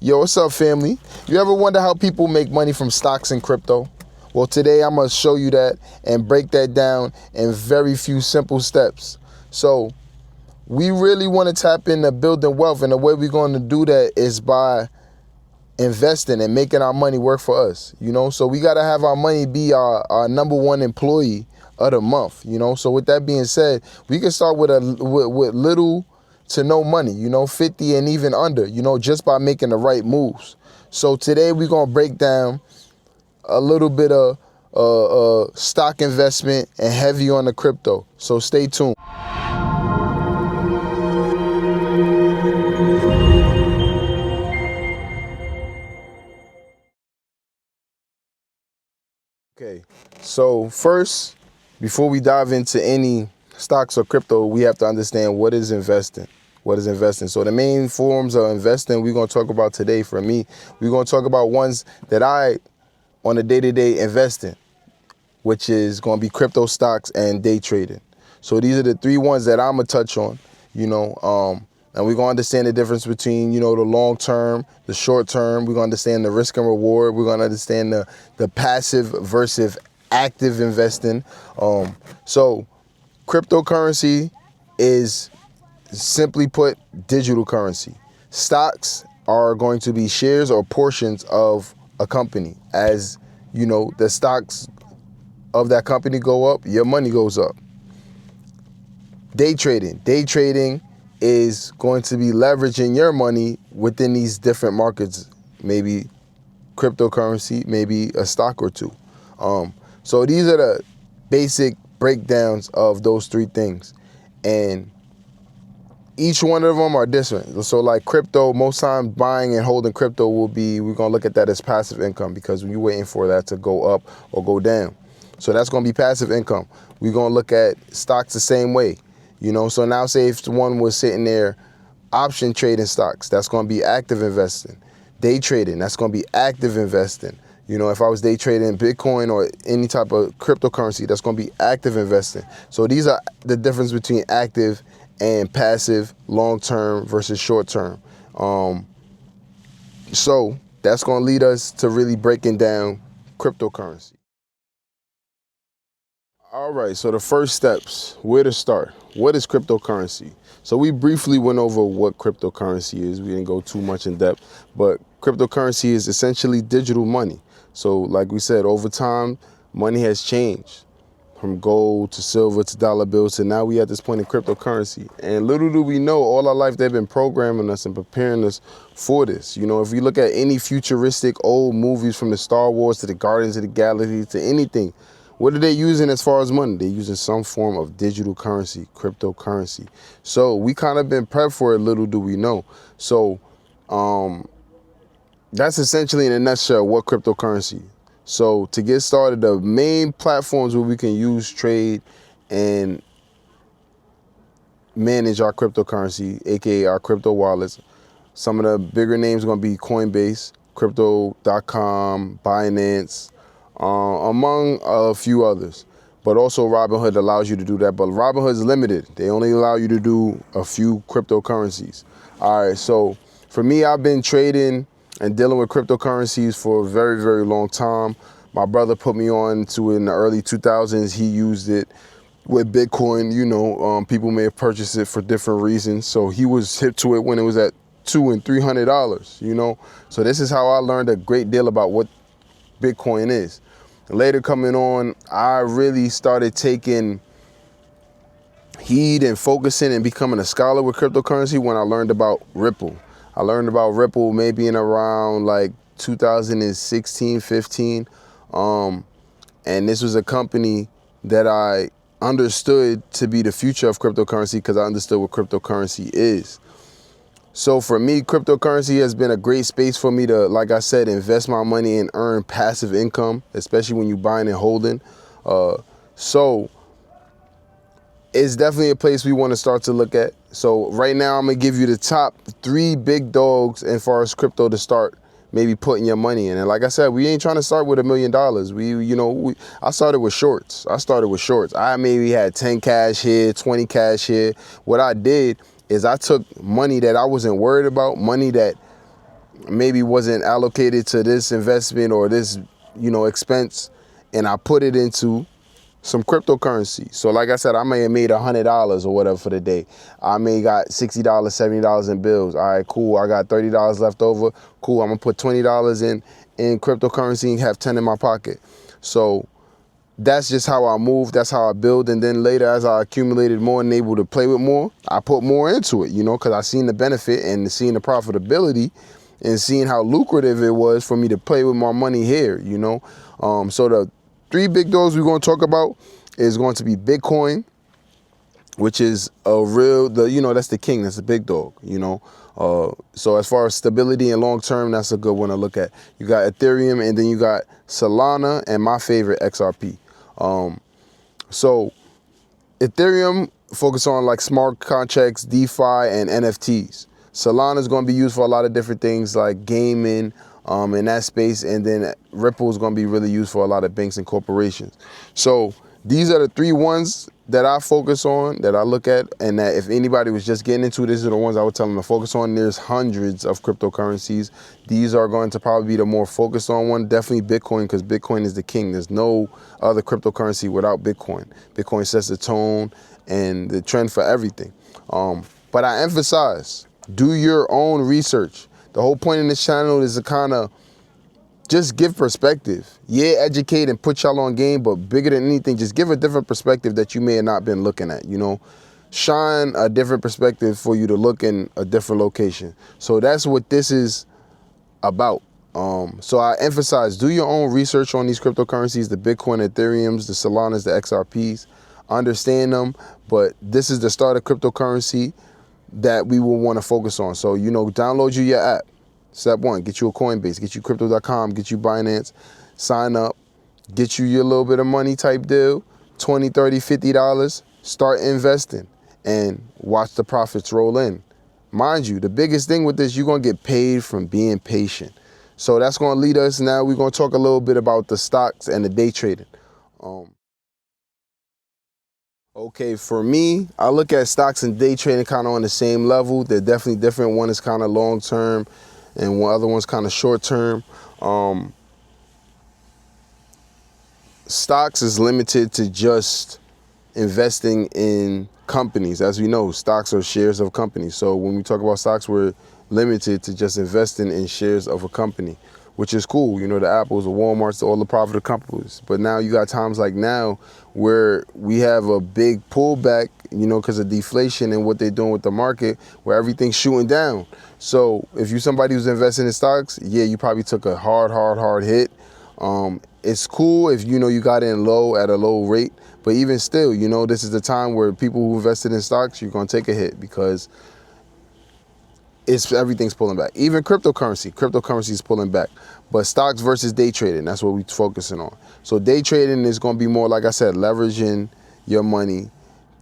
Yo, what's up, family? You ever wonder how people make money from stocks and crypto? Well, today I'm going to show you that and break that down in very few simple steps. So, we really want to tap into building wealth, and the way we're going to do that is by investing and making our money work for us, So we got to have our money be our number one employee of the month, So with that being said, we can start with little to no money, 50 and even under, just by making the right moves. So today we're going to break down a little bit of stock investment and heavy on the crypto. So stay tuned. Okay, so first, before we dive into any stocks or crypto, we have to understand what is investing. What is investing? So the main forms of investing we're going to talk about today, for me, we're going to talk about ones that I, on a day-to-day, invest in, which is going to be crypto stocks and day trading. So these are the three ones that I'm going to touch on, and we're going to understand the difference between, the long term, the short term. We're going to understand the risk and reward. We're going to understand the passive versus active investing. So cryptocurrency is, simply put, digital currency. Stocks are going to be shares or portions of a company. As the stocks of that company go up, your money goes up. Day trading is going to be leveraging your money within these different markets, maybe cryptocurrency, maybe a stock or two. So these are the basic breakdowns of those three things, and each one of them are different. So like crypto, most times buying and holding crypto we're going to look at that as passive income, because we're waiting for that to go up or go down. So that's going to be passive income. We're going to look at stocks the same way. So now say if one was sitting there option trading stocks, that's going to be active investing. Day trading, that's going to be active investing. If I was day trading Bitcoin or any type of cryptocurrency, that's going to be active investing. So these are the difference between active and passive, long-term versus short-term. So that's going to lead us to really breaking down cryptocurrency. All right, so the first steps, where to start. What is cryptocurrency? So we briefly went over what cryptocurrency is. We didn't go too much in depth, but cryptocurrency is essentially digital money. So like we said, over time, money has changed from gold to silver to dollar bills to now we at this point in cryptocurrency. And little do we know, all our life they've been programming us and preparing us for this. If you look at any futuristic old movies, from the Star Wars to the Guardians of the Galaxy to anything, what are they using as far as money? They're using some form of digital currency, cryptocurrency. So we kind of been prepped for it, little do we know. So that's essentially in a nutshell what cryptocurrency. So to get started, the main platforms where we can use, trade, and manage our cryptocurrency, aka our crypto wallets. Some of the bigger names are going to be Coinbase, Crypto.com, Binance, among a few others. But also Robinhood allows you to do that. But Robinhood is limited. They only allow you to do a few cryptocurrencies. All right, so for me, I've been trading and dealing with cryptocurrencies for a very, very long time. My brother put me on to it in the early 2000s. He used it with Bitcoin. People may have purchased it for different reasons. So he was hip to it when it was at $200 and $300, So this is how I learned a great deal about what Bitcoin is. Later coming on, I really started taking heed and focusing and becoming a scholar with cryptocurrency when I learned about Ripple. I learned about Ripple maybe in around like 2016, 15. And this was a company that I understood to be the future of cryptocurrency because I understood what cryptocurrency is. So for me, cryptocurrency has been a great space for me to, like I said, invest my money and earn passive income, especially when you're buying and holding. So it's definitely a place we want to start to look at. So right now, I'm going to give you the top 3 big dogs as far as crypto to start maybe putting your money in. And like I said, we ain't trying to start with $1 million. I started with shorts. I maybe had 10 cash here, 20 cash here. What I did is I took money that I wasn't worried about, money that maybe wasn't allocated to this investment or this, expense, and I put it into some cryptocurrency. So like I said, I may have made $100 or whatever for the day. I may got $60, $70 in bills. All right, cool. I got $30 left over. Cool. I'm gonna put $20 in cryptocurrency and have 10 in my pocket. So that's just how I move. That's how I build. And then later, as I accumulated more and able to play with more, I put more into it, because I seen the benefit and seeing the profitability and seeing how lucrative it was for me to play with my money here, So the three big dogs we're going to talk about is going to be Bitcoin, which is that's the king. That's the big dog, So as far as stability and long term, that's a good one to look at. You got Ethereum, and then you got Solana, and my favorite, XRP. So Ethereum focus on like smart contracts, DeFi, and NFTs. Solana is going to be used for a lot of different things like gaming, in that space, and then Ripple is going to be really used for a lot of banks and corporations. So these are the three ones that I focus on, that I look at, and that if anybody was just getting into, these are the ones I would tell them to focus on. There's hundreds of cryptocurrencies. These are going to probably be the more focused on one. Definitely Bitcoin, because Bitcoin is the king. There's no other cryptocurrency without Bitcoin. Bitcoin sets the tone and the trend for everything. But I emphasize, do your own research. The whole point in this channel is to kind of just give perspective. Yeah, educate and put y'all on game, but bigger than anything, just give a different perspective that you may have not been looking at, Shine a different perspective for you to look in a different location. So that's what this is about. So I emphasize, do your own research on these cryptocurrencies, the Bitcoin, Ethereums, the Solanas, the XRPs. Understand them, but this is the start of cryptocurrency that we will want to focus on. So, download you your app. Step one, get you a Coinbase, get you crypto.com, get you Binance, sign up, get you your little bit of money type deal, $20, $30, $50, start investing and watch the profits roll in. Mind you, the biggest thing with this, you're going to get paid from being patient. So that's going to lead us now. We're going to talk a little bit about the stocks and the day trading. Okay, for me, I look at stocks and day trading kind of on the same level. They're definitely different. One is kind of long term and one other one's kind of short term. Stocks is limited to just investing in companies. As we know, stocks are shares of companies. So when we talk about stocks, we're limited to just investing in shares of a company, which is cool. The Apples, the Walmarts, all the profitable companies. But now you got times like now where we have a big pullback, because of deflation and what they're doing with the market, where everything's shooting down. So if you're somebody who's investing in stocks, yeah, you probably took a hard hit. It's cool if you got in low at a low rate, but even still, this is the time where people who invested in stocks, you're gonna take a hit because everything's pulling back. Even cryptocurrency is pulling back. But stocks versus day trading, that's what we're focusing on. So day trading is going to be more, like I said, leveraging your money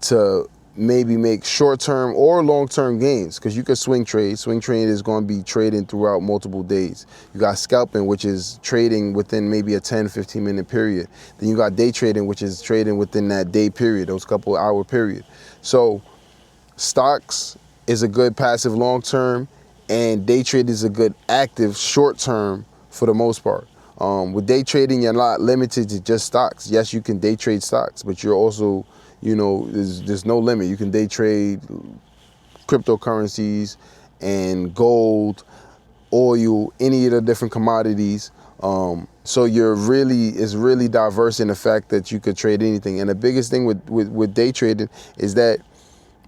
to maybe make short-term or long-term gains, because you could swing trade. Swing trade is going to be trading throughout multiple days. You got scalping, which is trading within maybe a 10, 15-minute period. Then you got day trading, which is trading within that day period, those couple hour period. So stocks is a good passive long-term, and day trade is a good active short-term for the most part. With day trading, you're not limited to just stocks. Yes, you can day trade stocks, but you're also, there's no limit. You can day trade cryptocurrencies and gold, oil, any of the different commodities. So it's really diverse in the fact that you could trade anything. And the biggest thing with day trading is that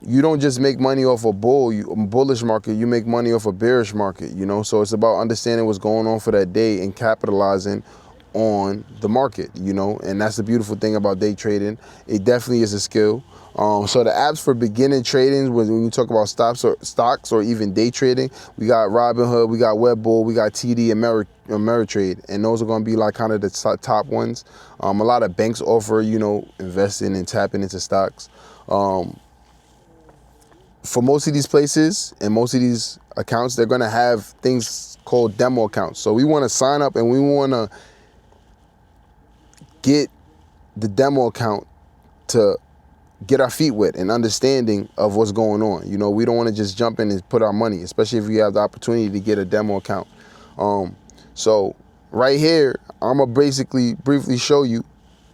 you don't just make money off a bullish market, you make money off a bearish market, So it's about understanding what's going on for that day and capitalizing on the market, And that's the beautiful thing about day trading. It definitely is a skill. So the apps for beginning trading, when you talk about stocks or even day trading, we got Robinhood, we got Webbull, we got TD, Ameritrade, and those are going to be like kind of the top ones. A lot of banks offer, investing and tapping into stocks. For most of these places and most of these accounts, they're going to have things called demo accounts. So we want to sign up and we want to get the demo account to get our feet wet and understanding of what's going on. We don't want to just jump in and put our money, especially if we have the opportunity to get a demo account. So right here, I'm gonna basically briefly show you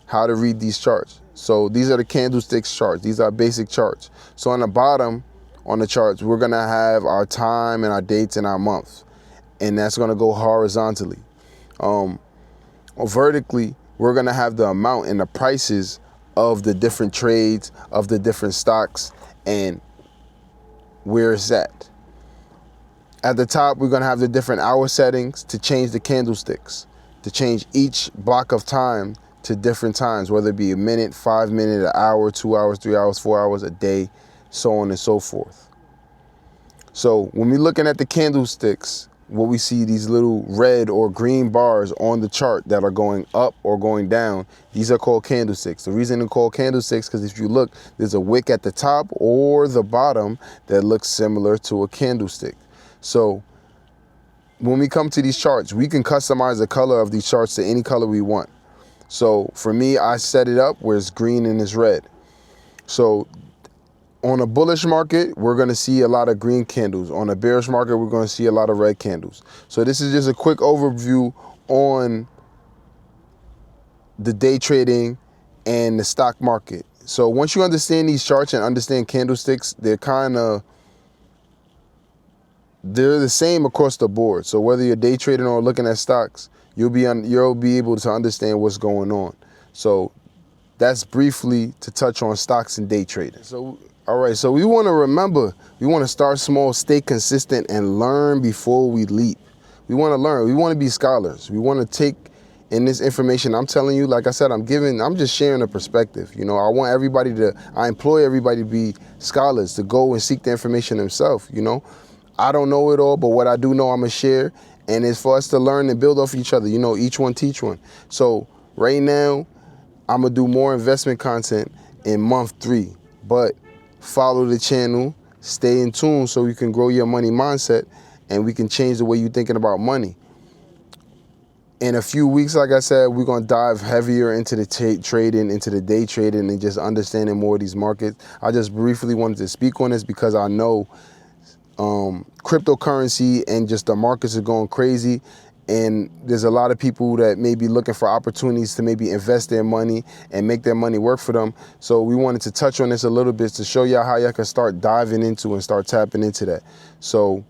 how to read these charts. So these are the candlesticks charts. These are basic charts. So on the bottom on the charts, we're gonna have our time and our dates and our months, and that's gonna go horizontally. Vertically, we're gonna have the amount and the prices of the different trades of the different stocks and where it's at. At the top, we're gonna have the different hour settings to change the candlesticks, to change each block of time to different times, whether it be a minute, 5 minutes, an hour, 2 hours, 3 hours, 4 hours, a day, so on and so forth. So when we're looking at the candlesticks, what we see, these little red or green bars on the chart that are going up or going down, these are called candlesticks. The reason they're called candlesticks, because if you look, there's a wick at the top or the bottom that looks similar to a candlestick. So when we come to these charts, we can customize the color of these charts to any color we want. So for me, I set it up where it's green and it's red. So on a bullish market, we're going to see a lot of green candles. On a bearish market, we're going to see a lot of red candles. So this is just a quick overview on the day trading and the stock market. So once you understand these charts and understand candlesticks, they're the same across the board. So whether you're day trading or looking at stocks, you'll be able to understand what's going on. So that's briefly to touch on stocks and day trading. So all right, so we want to remember, we want to start small, stay consistent, and learn before we leap. We want to learn. We want to be scholars. We want to take in this information I'm telling you. Like I said, I'm just sharing a perspective. You know, I employ everybody to be scholars, to go and seek the information themselves. You know, I don't know it all, but what I do know, I'm going to share. And it's for us to learn and build off each other. You know, each one teach one. So right now, I'm going to do more investment content in month 3. But follow the channel, stay in tune so you can grow your money mindset and we can change the way you're thinking about money. In a few weeks, like I said, we're going to dive heavier into the trading, into the day trading, and just understanding more of these markets. I just briefly wanted to speak on this because I know cryptocurrency and just the markets are going crazy. And there's a lot of people that may be looking for opportunities to maybe invest their money and make their money work for them. So we wanted to touch on this a little bit to show y'all how y'all can start diving into and start tapping into that. So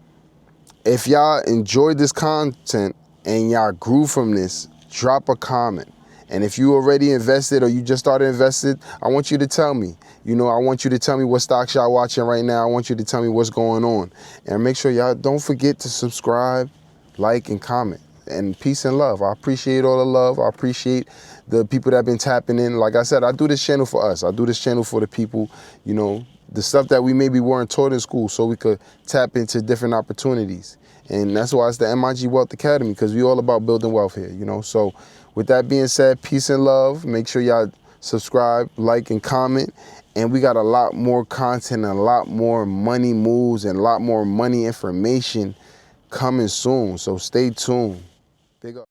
if y'all enjoyed this content and y'all grew from this, drop a comment. And if you already invested or you just started invested, I want you to tell me. You know, I want you to tell me what stocks y'all watching right now. I want you to tell me what's going on. And make sure y'all don't forget to subscribe, like, and comment. And peace and love. I appreciate all the love. I appreciate the people that have been tapping in. Like I said, I do this channel for us. I do this channel for the people, you know, the stuff that we maybe weren't taught in school so we could tap into different opportunities. And that's why it's the MIG Wealth Academy, because we're all about building wealth here, you know. So with that being said, peace and love. Make sure y'all subscribe, like, and comment. And we got a lot more content and a lot more money moves and a lot more money information coming soon. So stay tuned. Big up.